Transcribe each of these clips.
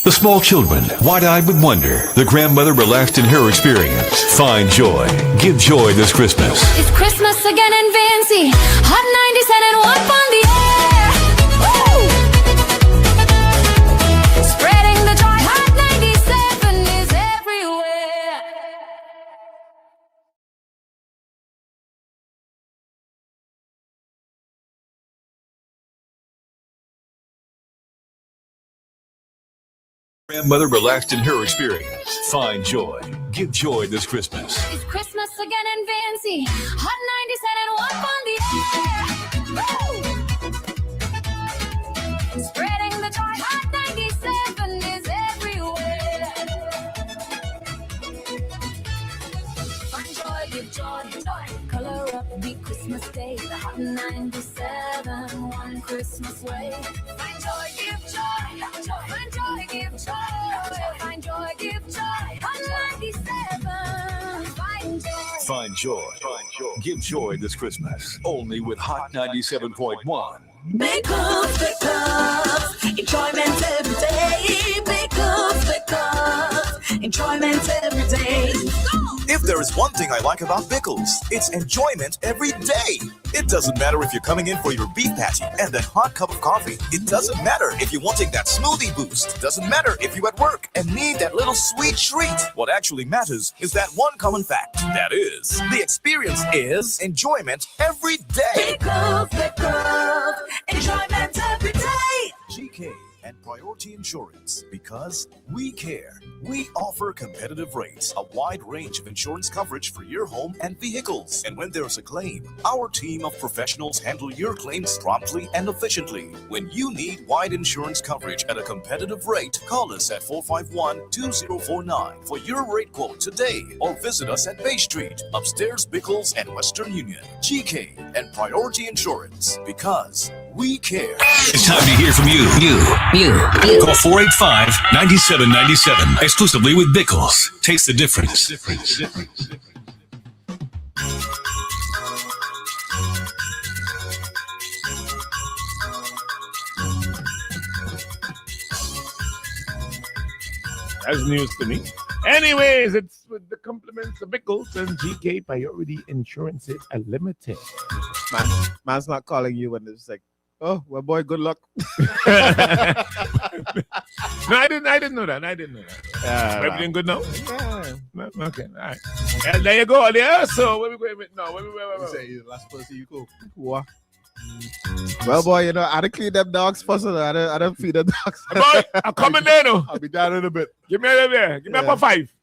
The small children, wide-eyed with wonder. The grandmother relaxed in her experience. Find joy. Give joy this Christmas. It's Christmas again in Vincy. Hot 97 and 1 on the air. Woo! Spreading the joy. Hot 97 is everywhere. Grandmother relaxed in her experience. Find joy. Give joy this Christmas. It's Christmas again in Vincy. Hot 97 and 1 on the air. Woo! Spreading the joy. Hot 97 is everywhere. Find joy, give joy, joy. Color up the Christmas day. The Hot 97, one Christmas way. Find joy, give joy, joy. Find joy, give joy. Find joy, give joy. Hot 97. Find joy. Find joy. Give joy this Christmas. Only with Hot 97.1. Because, enjoyment every day. Because, enjoyment every day. If there is one thing I like about Bickles, it's enjoyment every day. It doesn't matter if you're coming in for your beef patty and that hot cup of coffee. It doesn't matter if you're wanting that smoothie boost. Doesn't matter if you're at work and need that little sweet treat. What actually matters is that one common fact. That is, the experience is enjoyment every day. Because, enjoyment every day. GK and Priority Insurance, because we care. We offer competitive rates, a wide range of insurance coverage for your home and vehicles. And when there's a claim, our team of professionals handle your claims promptly and efficiently. When you need wide insurance coverage at a competitive rate, call us at 451-2049 for your rate quote today, or visit us at Bay Street, upstairs Bickles and Western Union. GK and Priority Insurance, because we care. It's time to hear from you. Call 485-9797. Exclusively with Bickles. Taste the difference. That's news to me. Anyways, it's with the compliments of Bickles and GK Priority Insurance Limited. Man's not calling you when it's like, oh, well, boy, good luck. No, I didn't know that. Everything good now? Yeah. Okay, all right. And there you go. Yeah. So where we going with now? Where Say you're the last person you go. What? Well, boy, you know, I done clean them dogs first. I done feed the dogs. Boy, I'm coming there now. I'll be down in a bit. Give me a there. Give me a 5.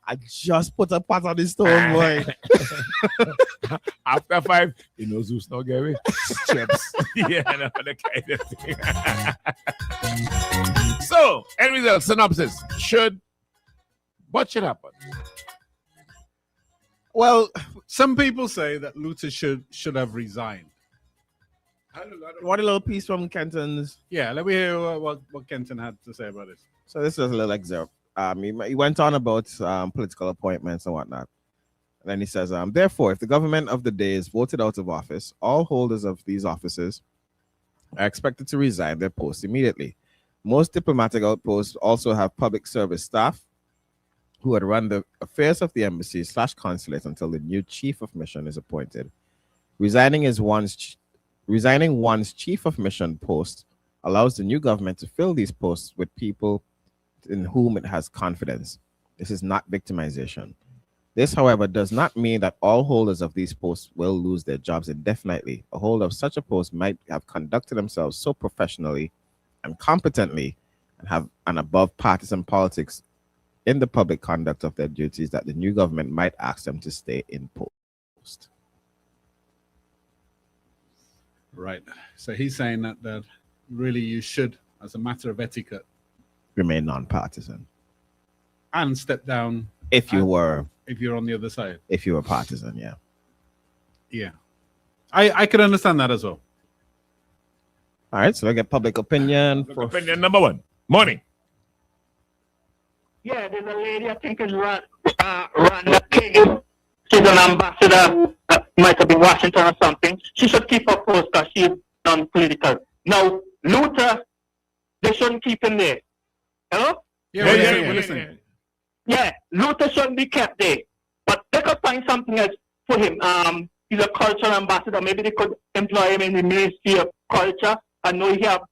I just put a pot on the stove, boy. After 5, you know Zeus now, Gary. Chips. Yeah, no, the kind of thing. So, end result, synopsis. What should happen? Well, some people say that Luta should have resigned. What a little piece from Kenton's. Yeah, let me hear what Kenton had to say about this. So this is a little excerpt. He went on about political appointments and whatnot. And then he says, therefore, if the government of the day is voted out of office, all holders of these offices are expected to resign their posts immediately. Most diplomatic outposts also have public service staff who would run the affairs of the embassy/consulate until the new chief of mission is appointed. Resigning one's chief of mission post allows the new government to fill these posts with people in whom it has confidence. This is not victimization. This, however, does not mean that all holders of these posts will lose their jobs indefinitely. A holder of such a post might have conducted themselves so professionally and competently and have an above partisan politics in the public conduct of their duties that the new government might ask them to stay in post. Right. So he's saying that really you should, as a matter of etiquette, Remain non-partisan. And step down if you're on the other side. If you were partisan, yeah. Yeah. I could understand that as well. All right, so I get public opinion. Opinion number 1. Morning. Yeah, there's a lady I think is Rhonda King. She's an ambassador. Might have been Washington or something. She should keep her post because she's non-political. Now, Luta, they shouldn't keep him there. Hello? Yeah, we're listening. Yeah, Luta shouldn't be kept there. But they could find something else for him. He's a cultural ambassador. Maybe they could employ him in the Ministry of Culture. I know he have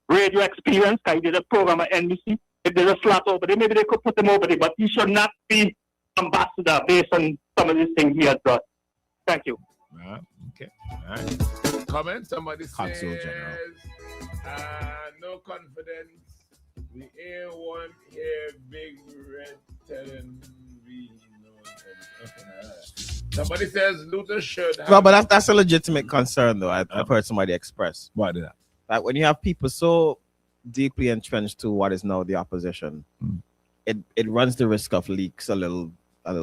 radio experience. I did a program at NBC. If there's a slot over there, maybe they could put him over there. But he should not be ambassador based on some of these things he has done. Thank you. Okay. All right. Comment. Somebody Consul says, General. no confidence. We ain't one here, big red telling me no. Okay. Somebody says Luta should have. Well, but that's a legitimate concern, though. I've heard somebody express. What is that? Like when you have people so deeply entrenched to what is now the opposition, it runs the risk of leaks a little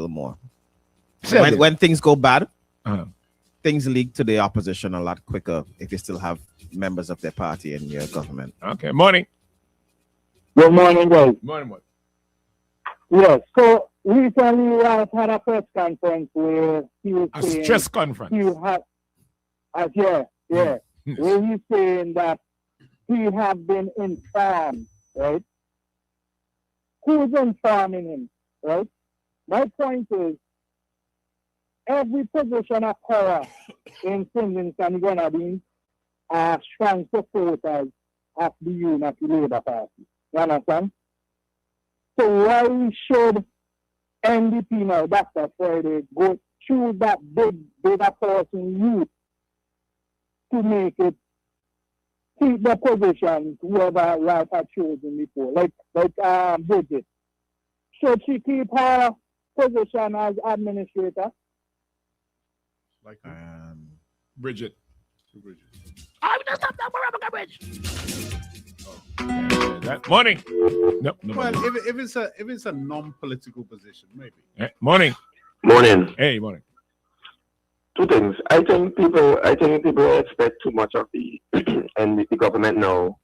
more. When things go bad, things leak to the opposition a lot quicker if you still have members of their party in your government. Okay. Morning. Good morning, guys. Morning. Yes, so recently I had a press conference where he was saying... A stress conference. He had, where he's saying that he have been informed, right? Who's informing him, right? My point is, every position of power in Finland is going to be strong supporters of the Unity Labour Party. You understand? So why should NDP now, Dr. Friday, go through that bigger person youth to make it keep the position whoever Ralph had chosen before, like Bridget? Should she keep her position as administrator? Like Bridget. I'm gonna stop that for Bridge. Morning. Nope. Well, if it's a non-political position, maybe. Morning. Morning. Hey, morning. Two things. I think people expect too much of the and the government now.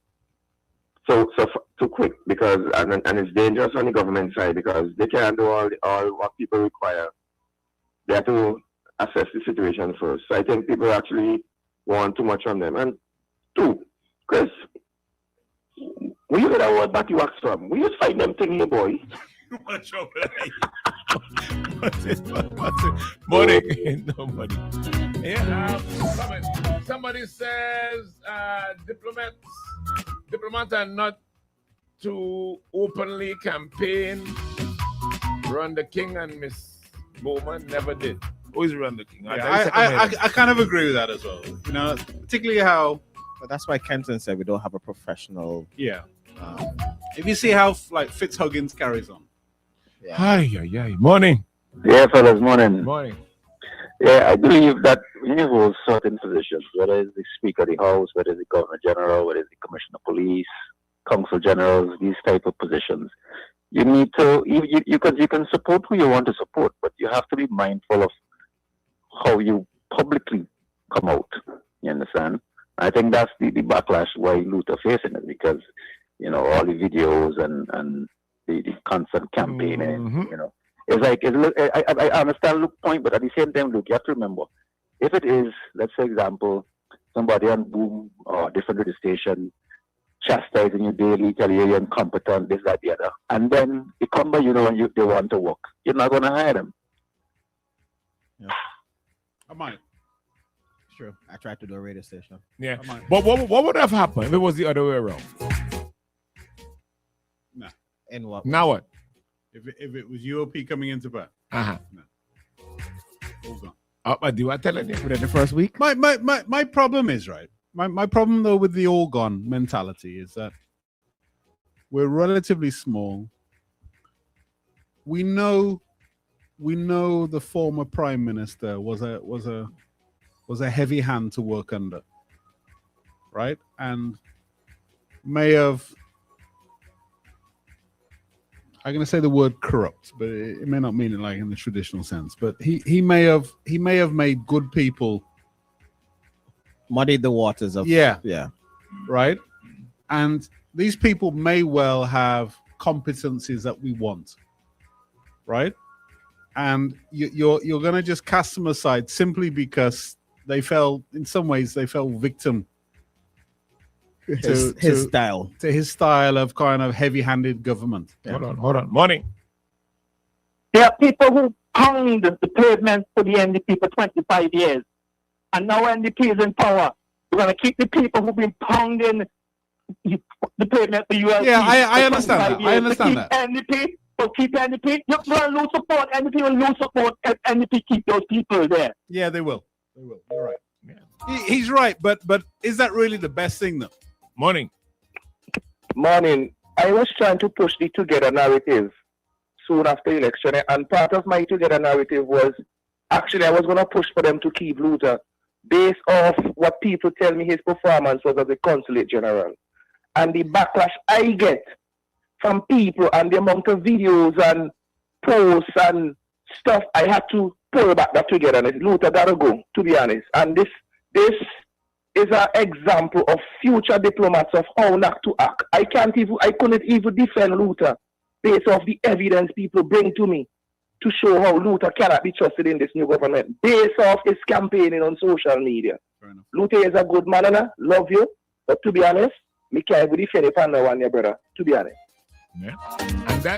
So too quick because and it's dangerous on the government side because they can't do all what people require. They have to assess the situation first. So I think people actually want too much from them. And two, Chris, where you get that word back you asked from? We just find them thing here, boy. What's over What's it? Morning. Nobody. Yeah, somebody says diplomats are not to openly campaign. Run the King and Miss Bowman never did. Always run the King. I kind of agree with that as well. You know, particularly how. But that's why Kenton said we don't have a professional. Yeah. If you see how like Fitzhuggins carries on. Yeah. Hi. Morning. Yeah, fellas, morning. Morning. Yeah, I believe that when you hold certain positions, whether it's the Speaker of the House, whether it's the Governor General, whether it's the Commissioner of Police, Consul Generals, these type of positions, you need to you can support who you want to support, but you have to be mindful of how you publicly come out. You understand? I think that's the backlash why Luta facing it because all the videos and the constant campaigning. It's like I understand Luke's point, but at the same time, Luke, you have to remember if it is, let's say, example, somebody on Boom or different radio station chastising you daily, tell you you're incompetent, this, that, the other, and then they come by, when they want to work, you're not going to hire them. Yeah. I might. Sure. I tried to do a radio station. Yeah. But what would have happened if it was the other way around? No. And what? Now what? If it was UOP coming into bat. Uh-huh. No. All gone. But do I tell you Within the first week? My problem is, right? My problem, though, with the all gone mentality is that we're relatively small. We know the former prime minister was a heavy hand to work under, right? And may have, I'm going to say the word corrupt, but it may not mean it like in the traditional sense. But he may have made good people muddied the waters of right. And these people may well have competencies that we want, right? And you're going to just cast them aside simply because in some ways they fell victim his style. To his style of kind of heavy-handed government. Yeah. Hold on. Morning. There are people who pound the pavement for the NDP for 25 years. And now NDP is in power. We're going to keep the people who've been pounding the pavement for ULP. Yeah, I understand that. I understand that. NDP, so keep NDP. You're going to lose support. NDP will lose support if NDP keep those people there. Yeah, they will. They will. You're right. Yeah. He's right, but is that really the best thing, though? Morning. Morning. I was trying to push the Together narrative soon after election, and part of my Together narrative was actually I was going to push for them to keep Luta based off what people tell me his performance was as a consulate general. And the backlash I get from people and the amount of videos and posts and stuff, I had to pull back that Togetherness. Luta gotta go, to be honest. And this is an example of future diplomats of how not to act. I couldn't even defend Luta based off the evidence people bring to me to show how Luta cannot be trusted in this new government based off his campaigning on social media. Luta is a good man and I love you, but to be honest, me can't even defend it on one, your brother, to be honest. Yeah.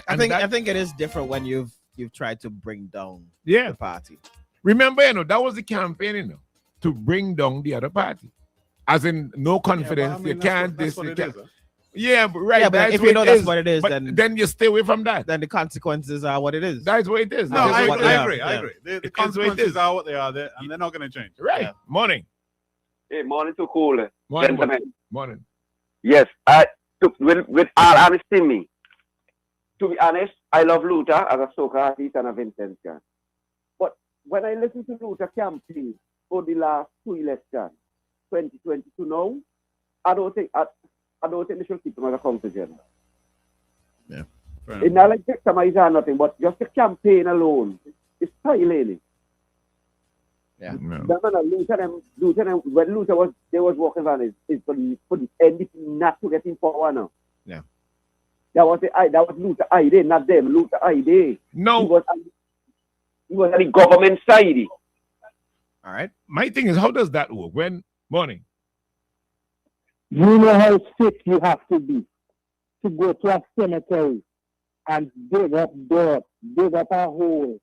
I think it is different when you've tried to bring down the party. Remember, that was the campaign, to bring down the other party. As in, no confidence. You can't. Yeah, but right. Yeah, but if you know that's what it is, then you stay away from that. Then the consequences are what it is. That's what it is. No, I agree. I agree. The consequences are what they are, and they're not going to change. Right. Yeah. Morning. Hey, morning to cool. Morning. Yes, with all honesty, me. To be honest, I love Luta as a soca artist and a Vincent guy. But when I listen to Luta campaign for the last 2 elections, 2022 now, I don't think they should keep him as a council general. Yeah. It's not like victimize or nothing, but just the campaign alone is tiring. Yeah. No. Luta, when Luta was working on it, for the NDP not to get in power now. Yeah. That was Luta idea, not them. Luta idea. No. He was on the government side. All right. My thing is, how does that work? Morning. You know how sick you have to be to go to a cemetery and dig up dirt, dig up a hole,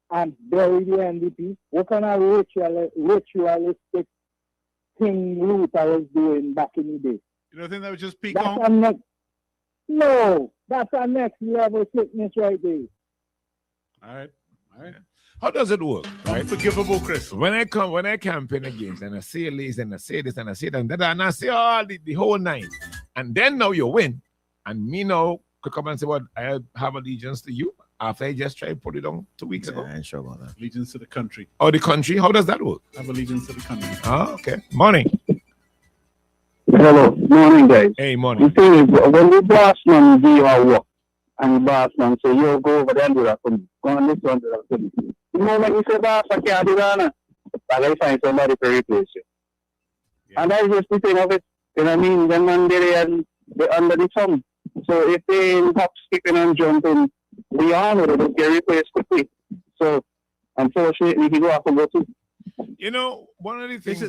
and bury the NDP? What kind of ritualistic thing Luta was doing back in the day? You don't think that was just Picong? No, that's our next level sickness right there. All right. How does it work? Right? Unforgivable, Chris. When I campaign against and I say this and I say this and I say that and I say all the whole nine, and then now you win, and me now could come and say, "What, I have allegiance to you," after I just tried to put it on 2 weeks ago. I ain't sure about that. Allegiance to the country. Oh, the country? How does that work? I have allegiance to the country. Oh, okay. Morning. Hello, morning guys. Hey, morning. The thing is, when the boss man do your work, and the boss man say, "You go over there and do that for me. Go on this one, do that for me." The moment you say, "Boss, I can't do that," I gotta find somebody to replace you. Yeah. And that's just the thing of it. You know what I mean? Then one day they're under the thumb. So if they hop, skipping and jumping, we all know they get replaced quickly. So unfortunately, he will have to go too. One of the things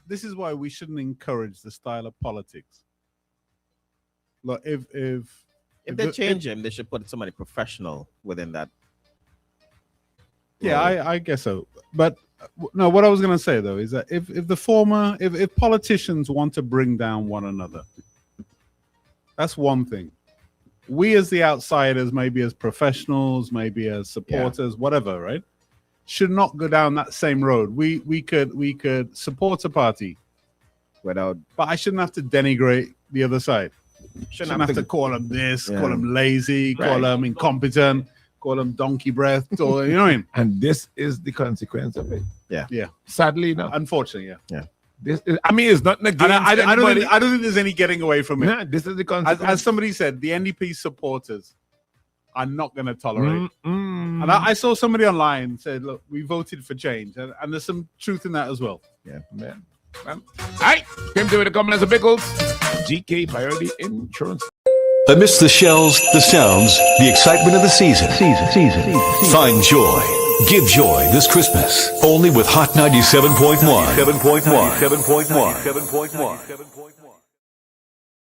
this is why we shouldn't encourage the style of politics. Look, if they change him, they should put somebody professional within that. Yeah, I guess so. But no, what I was going to say though is that if politicians want to bring down one another, that's one thing. We as the outsiders, maybe as professionals, maybe as supporters, whatever, right? Should not go down that same road. We could support a party but I shouldn't have to denigrate the other side. Shouldn't have to call them this, call them lazy, call them incompetent, call them donkey breath, or you know what I mean? And this is the consequence of it. Yeah. Sadly, no. Unfortunately, yeah. It's not against I don't think there's any getting away from it. Nah, this is the consequence. As somebody said, the NDP supporters are not going to tolerate. And I saw somebody online said, "Look, we voted for change," and there's some truth in that as well. Yeah. All right, came to the comments of Pickles. GK Priority Insurance. Amidst the shells, the sounds, the excitement of the season. Find joy. Give joy this Christmas. Only with Hot 97.1. 7.1.